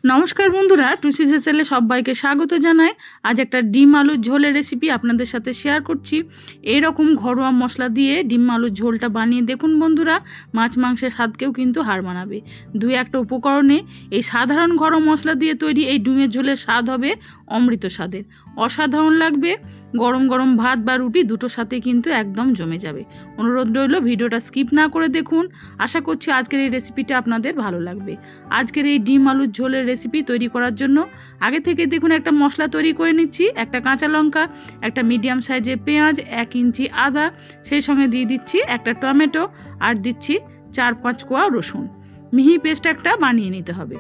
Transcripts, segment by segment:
নমস্কার বন্ধুরা, টুসি চ্যানেলে সবাইকে স্বাগত জানাই। আজ একটা ডিম আলুর ঝোলের রেসিপি আপনাদের সাথে শেয়ার করছি। এইরকম ঘরোয়া মশলা দিয়ে ডিম আলুর ঝোলটা বানিয়ে দেখুন বন্ধুরা, মাছ মাংসের স্বাদকেও কিন্তু হার মানাবে। দুই একটা উপকরণে এই সাধারণ ঘরোয়া মশলা দিয়ে তৈরি এই ডিমের ঝোলের স্বাদ হবে অমৃত স্বাদের, অসাধারণ লাগবে। গরম গরম ভাত বা রুটি দুটোর সাথে কিন্তু একদম জমে যাবে। অনুরোধ রইল ভিডিওটা স্কিপ না করে দেখুন। আশা করছি আজকের এই রেসিপিটা আপনাদের ভালো লাগবে। আজকের এই ডিম আলুর ঝোলের রেসিপি তৈরি করার জন্য আগে থেকে দেখুন একটা মশলা তৈরি করে নিচ্ছি। একটা কাঁচা লঙ্কা, একটা মিডিয়াম সাইজের পেঁয়াজ, 1 ইঞ্চি আদা, সেই সঙ্গে দিয়ে দিচ্ছি একটা টমেটো, আর দিচ্ছি 4-5 কোয়া রসুন। মিহি পেস্ট একটা বানিয়ে নিতে হবে।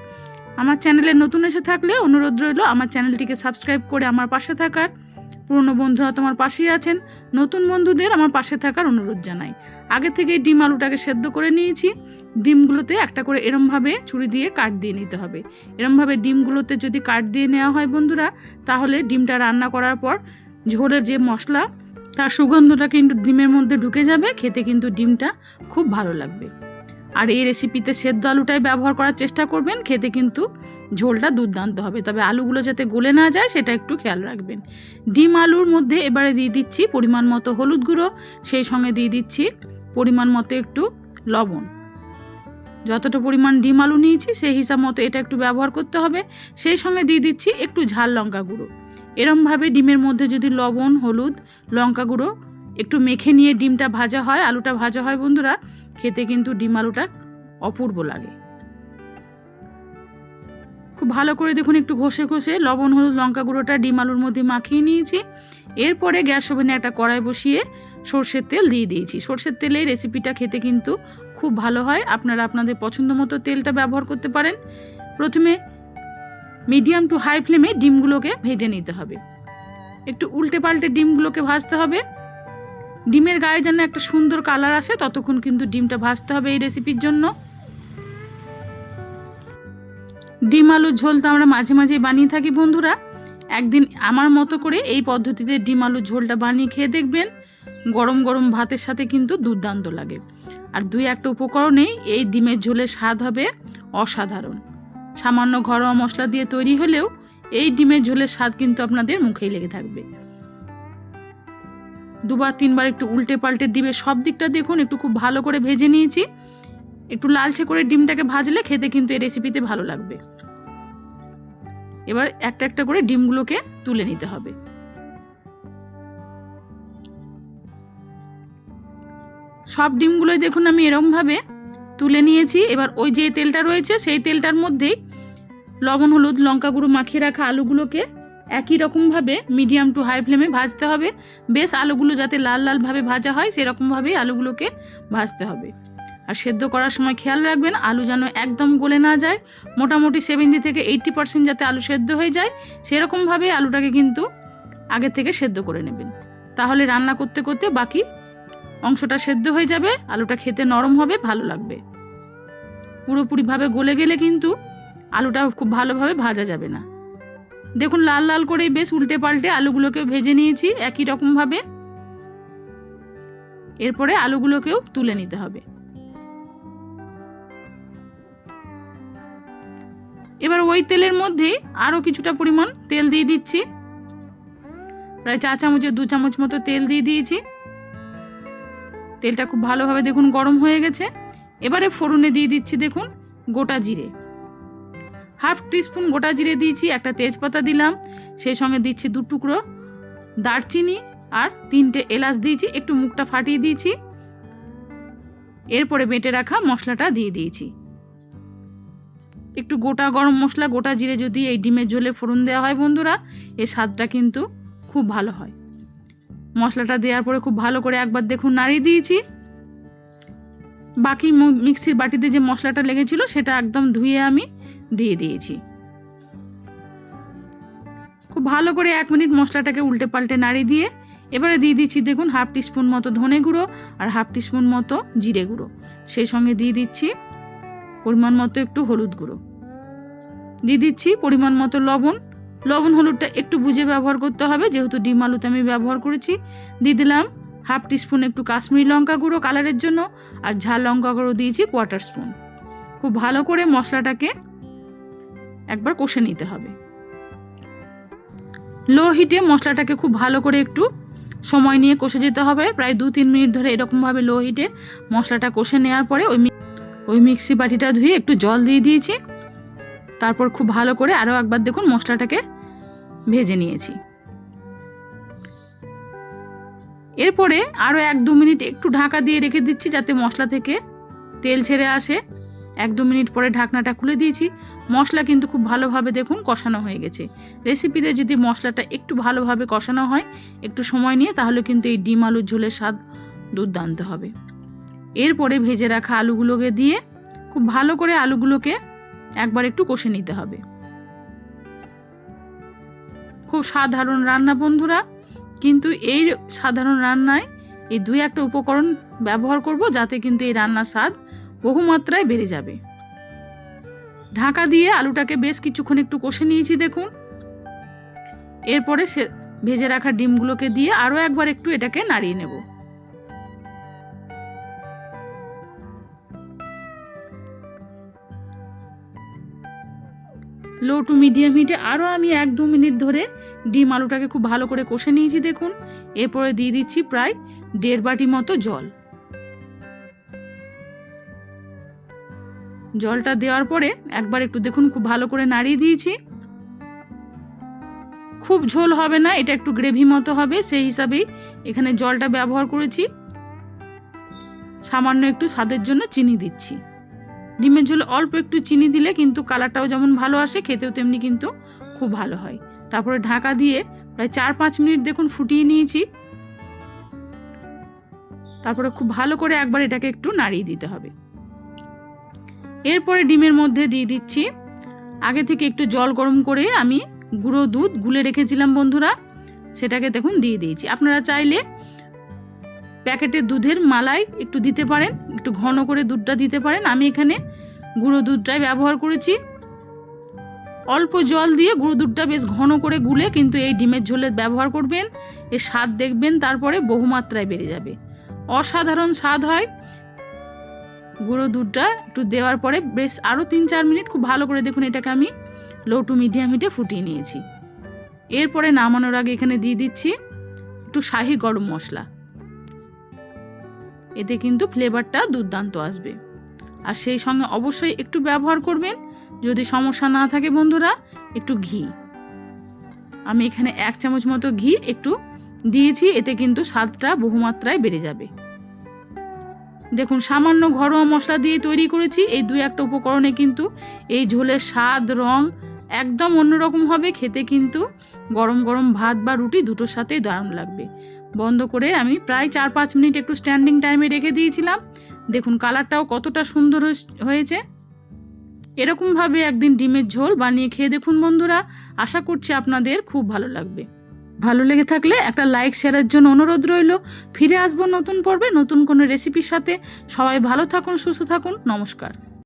আমার চ্যানেলে নতুন এসে থাকলে অনুরোধ রইল আমার চ্যানেলটিকে সাবস্ক্রাইব করে আমার পাশে থাকার। পুরনো বন্ধুরা তোমার পাশেই আছেন, নতুন বন্ধুদের আমার পাশে থাকার অনুরোধ জানাই। আগে থেকে ডিম আলুটাকে সেদ্ধ করে নিয়েছি। ডিমগুলোতে একটা করে এরমভাবে ছুরি দিয়ে কাট দিয়ে নিতে হবে। এরমভাবে ডিমগুলোতে যদি কাট দিয়ে নেওয়া হয় বন্ধুরা, তাহলে ডিমটা রান্না করার পর ঝোলের যে মশলা তার সুগন্ধটা কিন্তু ডিমের মধ্যে ঢুকে যাবে, খেতে কিন্তু ডিমটা খুব ভালো লাগবে। আর এই রেসিপিতে সেদ্ধ আলুটাই ব্যবহার করার চেষ্টা করবেন, খেতে কিন্তু ঝোলটা দুর্দান্ত হবে। তবে আলুগুলো যাতে গলে না যায় সেটা একটু খেয়াল রাখবেন। ডিম আলুর মধ্যে এবারে দিয়ে দিচ্ছি পরিমাণ মতো হলুদ গুঁড়ো, সেই সঙ্গে দিয়ে দিচ্ছি পরিমাণ মতো একটু লবণ। যতটা পরিমাণ ডিম আলু নিয়েছি সেই হিসাব মতো এটা একটু ব্যবহার করতে হবে। সেই সঙ্গে দিয়ে দিচ্ছি একটু ঝাল লঙ্কা গুঁড়ো। এরমভাবে ডিমের মধ্যে যদি লবণ, হলুদ, লঙ্কা গুঁড়ো একটু মেখে নিয়ে ডিমটা ভাজা হয়, আলুটা ভাজা হয় বন্ধুরা, খেতে কিন্তু ডিম আলুটা অপূর্ব লাগে। খুব ভালো করে দেখুন একটু ঘষে ঘষে লবণ, হলুদ, লঙ্কা গুঁড়োটা ডিম আলুর মধ্যে মাখিয়ে নিয়েছি। এরপরে গ্যাস ওভেনে একটা কড়াই বসিয়ে সর্ষের তেল দিয়ে দিয়েছি। সর্ষের তেলে রেসিপিটা খেতে কিন্তু খুব ভালো হয়। আপনারা আপনাদের পছন্দ মতো তেলটা ব্যবহার করতে পারেন। প্রথমে মিডিয়াম টু হাই ফ্লেমে ডিমগুলোকে ভেজে নিতে হবে। একটু উল্টে পাল্টে ডিমগুলোকে ভাজতে হবে। ডিমের গায়ে যেন একটা সুন্দর কালার আসে ততক্ষণ কিন্তু ডিমটা ভাজতে হবে এই রেসিপির জন্য। ডিম আলুর ঝোল তো আমরা মাঝে মাঝে বানিয়ে থাকি বন্ধুরা। একদিন আমার মতো করে এই পদ্ধতিতে ডিম আলুর ঝোলটা বানিয়ে খেয়ে দেখবেন। গরম গরম ভাতের সাথে কিন্তু দুর্দান্ত লাগে। আর দুই একটা উপকরণেই এই ডিমের ঝোলের স্বাদ হবে অসাধারণ। সামান্য ঘরোয়া মশলা দিয়ে তৈরি হলেও এই ডিমের ঝোলের স্বাদ কিন্তু আপনাদের মুখেই লেগে থাকবে। 2-3 বার একটু উল্টে পাল্টে দিবে। সব দিকটা দেখুন একটু খুব ভালো করে ভেজে নিয়েছি। একটু লালচে করে ডিমটাকে ভাজলে খেতে কিন্তু এই রেসিপিতে ভালো লাগবে। এবার একটা একটা করে ডিমগুলোকে তুলে নিতে হবে। সব ডিমগুলোই দেখুন আমি এরকমভাবে তুলে নিয়েছি। এবার ওই যে তেলটা রয়েছে সেই তেলটার মধ্যেই লবণ, হলুদ, লঙ্কা গুঁড়ো মাখিয়ে রাখা আলুগুলোকে একই রকমভাবে মিডিয়াম টু হাই ফ্লেমে ভাজতে হবে। বেশ আলুগুলো যাতে লাল লালভাবে ভাজা হয় সেরকমভাবেই আলুগুলোকে ভাজতে হবে। আর সেদ্ধ করার সময় খেয়াল রাখবেন আলু যেন একদম গলে না যায়। মোটামুটি 70 থেকে 80% যাতে আলু সেদ্ধ হয়ে যায় সেরকমভাবে আলুটাকে কিন্তু আগে থেকে সেদ্ধ করে নেবেন। তাহলে রান্না করতে করতে বাকি অংশটা সেদ্ধ হয়ে যাবে, আলুটা খেতে নরম হবে, ভালো লাগবে। পুরোপুরিভাবে গলে গেলে কিন্তু আলুটা খুব ভালোভাবে ভাজা যাবে না। দেখুন লাল লাল করে বেশ উল্টে পাল্টে আলুগুলোকে ভেজে নিয়েছি একই রকমভাবে। এরপরে আলুগুলোকেও তুলে নিতে হবে। এবার ওই তেলের মধ্যে আরও কিছুটা পরিমাণ তেল দিয়ে দিচ্ছি। প্রায় 4 চামচের 2 চামচ মতো তেল দিয়ে দিয়েছি। তেলটা খুব ভালোভাবে দেখুন গরম হয়ে গেছে। এবারে ফোড়নে দিয়ে দিচ্ছি দেখুন গোটা জিরে, 1/2 টিস্পুন গোটা জিরে দিয়েছি। একটা তেজপাতা দিলাম, সেই সঙ্গে দিচ্ছি 2 টুকরো দারচিনি আর 3টে এলাচ দিয়েছি, একটু মুখটা ফাটিয়ে দিয়েছি। এরপরে বেটে রাখা মশলাটা দিয়ে দিয়েছি। একটু গোটা গরম মশলা, গোটা জিরে যদি এই ডিমের ঝোলে ফোড়ন দেওয়া হয় বন্ধুরা, এর স্বাদটা কিন্তু খুব ভালো হয়। মশলাটা দেওয়ার পরে খুব ভালো করে একবার দেখুন নাড়িয়ে দিয়েছি। বাকি মিক্সির বাটিতে যে মশলাটা লেগেছিল সেটা একদম ধুয়ে আমি দিয়ে দিয়েছি। খুব ভালো করে 1 মিনিট মশলাটাকে উল্টে পাল্টে নাড়িয়ে দিয়ে এবারে দিয়ে দিচ্ছি দেখুন 1/2 টিস্পুন মতো ধনে গুঁড়ো আর 1/2 টিস্পুন মতো জিরে গুঁড়ো। সেই সঙ্গে দিয়ে দিচ্ছি পরিমাণ মতো একটু হলুদ গুঁড়ো, দিয়ে দিচ্ছি পরিমাণ মতো লবণ। লবণ হলুদটা একটু বুঝে ব্যবহার করতে হবে যেহেতু ডিম আলুতে আমি ব্যবহার করেছি। দিয়ে দিলাম 1/2 টিস্পুন একটু কাশ্মীরি লঙ্কা গুঁড়ো কালারের জন্য, আর ঝাল লঙ্কা গুঁড়ো দিয়েছি 1/4 স্পুন। খুব ভালো করে মশলাটাকে একবার কষে নিতে হবে। লো হিটে মশলাটাকে খুব ভালো করে একটু সময় নিয়ে কষে যেতে হবে, প্রায় 2-3 মিনিট ধরে এরকমভাবে লো হিটে মশলাটা কষে নেওয়ার পরে ওই মিক্সি বাটিটা ধুয়ে একটু জল দিয়ে দিয়েছি। তারপর খুব ভালো করে আরও একবার দেখুন মশলাটাকে ভেজে নিয়েছি। এরপরে আরও 1-2 মিনিট একটু ঢাকা দিয়ে রেখে দিচ্ছি যাতে মশলা থেকে তেল ছেড়ে আসে। 1-2 মিনিট পরে ঢাকনাটা খুলে দিয়েছি। মশলা কিন্তু খুব ভালোভাবে দেখুন কষানো হয়ে গেছে। রেসিপিতে যদি মশলাটা একটু ভালোভাবে কষানো হয় একটু সময় নিয়ে, তাহলে কিন্তু এই ডিম আলুর ঝোলের স্বাদ দুর্দান্ত হবে। এরপরে ভেজে রাখা আলুগুলোকে দিয়ে খুব ভালো করে আলুগুলোকে একবার একটু কষে নিতে হবে। খুব সাধারণ রান্না বন্ধুরা, কিন্তু এই সাধারণ রান্নায় এই 2-1টা উপকরণ ব্যবহার করব যাতে কিন্তু এই রান্নার স্বাদ বহুমাত্রায় বেড়ে যাবে। ঢাকা দিয়ে আলুটাকে বেশ কিছুক্ষণ একটু কষে নিয়েছি দেখুন। এরপরে ভেজে রাখা ডিমগুলোকে দিয়ে আরও একবার একটু এটাকে নাড়িয়ে নেব। লো টু মিডিয়াম হিটে আরও আমি 1-2 মিনিট ধরে ডিম আলুটাকে খুব ভালো করে কষে নিয়েছি দেখুন। এরপরে দিয়ে দিচ্ছি প্রায় 1.5 বাটি মতো জল। জলটা দেওয়ার পরে একবার একটু দেখুন খুব ভালো করে নাড়িয়ে দিয়েছি। খুব ঝোল হবে না, এটা একটু গ্রেভি মতো হবে, সেই হিসাবেই এখানে জলটা ব্যবহার করেছি। সামান্য একটু স্বাদের জন্য চিনি দিচ্ছি। ডিমের ঝোলে অল্প একটু চিনি দিলে কিন্তু কালারটাও যেমন ভালো আসে, খেতেও তেমনি কিন্তু খুব ভালো হয়। তারপরে ঢাকা দিয়ে প্রায় 4-5 মিনিট দেখুন ফুটিয়ে নিয়েছি। তারপরে খুব ভালো করে একবার এটাকে একটু নাড়িয়ে দিতে হবে। এরপরে ডিমের মধ্যে দিয়ে দিচ্ছি আগে থেকে একটু জল গরম করে আমি গুঁড়ো দুধ গুলে রেখেছিলাম বন্ধুরা, সেটাকে দেখুন দিয়ে দিয়েছি। আপনারা চাইলে প্যাকেটের দুধের মালাই একটু দিতে পারেন, একটু ঘন করে দুধটা দিতে পারেন। আমি এখানে গুঁড়ো দুধটাই ব্যবহার করেছি। অল্প জল দিয়ে গুঁড়ো দুধটা বেশ ঘন করে গুলে কিন্তু এই ডিমের ঝোলে ব্যবহার করবেন, এর স্বাদ দেখবেন তারপরে বহুমাত্রায় বেড়ে যাবে, অসাধারণ স্বাদ হয়। গুঁড়ো দুধটা একটু দেওয়ার পরে বেশ আরও 3-4 মিনিট খুব ভালো করে দেখুন এটাকে আমি লো টু মিডিয়াম হিটে ফুটিয়ে নিয়েছি। এরপরে নামানোর আগে এখানে দিয়ে দিচ্ছি একটু শাহি গরম মশলা, এতে কিন্তু ফ্লেভারটা দুর্দান্ত আসবে। আর সেই সঙ্গে অবশ্যই একটু ব্যবহার করবেন, যদি সমস্যা না থাকে বন্ধুরা, একটু ঘি। আমি এখানে 1 চামচ মতো ঘি একটু দিয়েছি, এতে কিন্তু স্বাদটা বহুমাত্রায় বেড়ে যাবে। দেখুন সামান্য ঘরোয়া মশলা দিয়ে তৈরি করেছি, এই 2-1টা উপকরণে কিন্তু এই ঝোলের স্বাদ রং একদম অন্যরকম হবে। খেতে কিন্তু গরম গরম ভাত বা রুটি দুটোর সাথেই দারুণ লাগবে। বন্ধ করে আমি প্রায় 4-5 মিনিট একটু স্ট্যান্ডিং টাইমে রেখে দিয়েছিলাম। দেখুন কালারটাও কতটা সুন্দর হয়েছে। এরকমভাবে একদিন ডিমের ঝোল বানিয়ে খেয়ে দেখুন বন্ধুরা, আশা করছি আপনাদের খুব ভালো লাগবে। ভালো লেগে থাকলে একটা লাইক শেয়ারের জন্য অনুরোধ রইল। ফিরে আসবো নতুন পর্বে নতুন কোনো রেসিপির সাথে। সবাই ভালো থাকুন, সুস্থ থাকুন, নমস্কার।